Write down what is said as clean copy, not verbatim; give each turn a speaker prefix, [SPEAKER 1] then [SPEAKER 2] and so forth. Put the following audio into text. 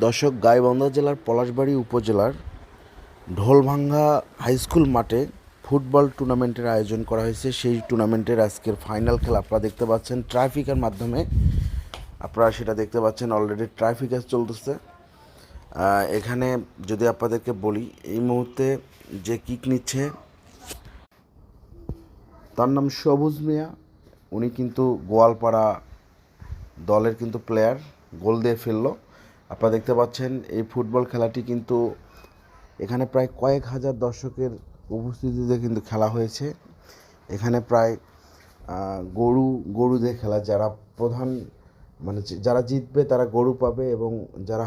[SPEAKER 1] দর্শক, গাইবান্ধা জেলার পলাশবাড়ী উপজেলার ঢোলভাঙ্গা হাইস্কুল মাঠে ফুটবল টুর্নামেন্টের আয়োজন করা হয়েছে। সেই টুর্নামেন্টের আজকের ফাইনাল খেলা আপনারা দেখতে পাচ্ছেন ট্রাফিকের মাধ্যমে। আপনারা সেটা দেখতে পাচ্ছেন, অলরেডি ট্রাফিক চলতেছে। এখানে যদি আপনাদেরকে বলি, এই মুহূর্তে যে কিক নিচ্ছে তার নাম সবুজ মিয়া। উনি কিন্তু গোয়ালপাড়া দলের কিন্তু প্লেয়ার, গোল দিয়ে ফেললো। আপনারা দেখতে পাচ্ছেন এই ফুটবল খেলাটি কিন্তু এখানে প্রায় কয়েক হাজার দর্শকের উপস্থিতিতে কিন্তু খেলা হয়েছে। এখানে প্রায় গরু দিয়ে খেলা, যারা প্রধান মানে যারা জিতবে তারা গরু পাবে এবং যারা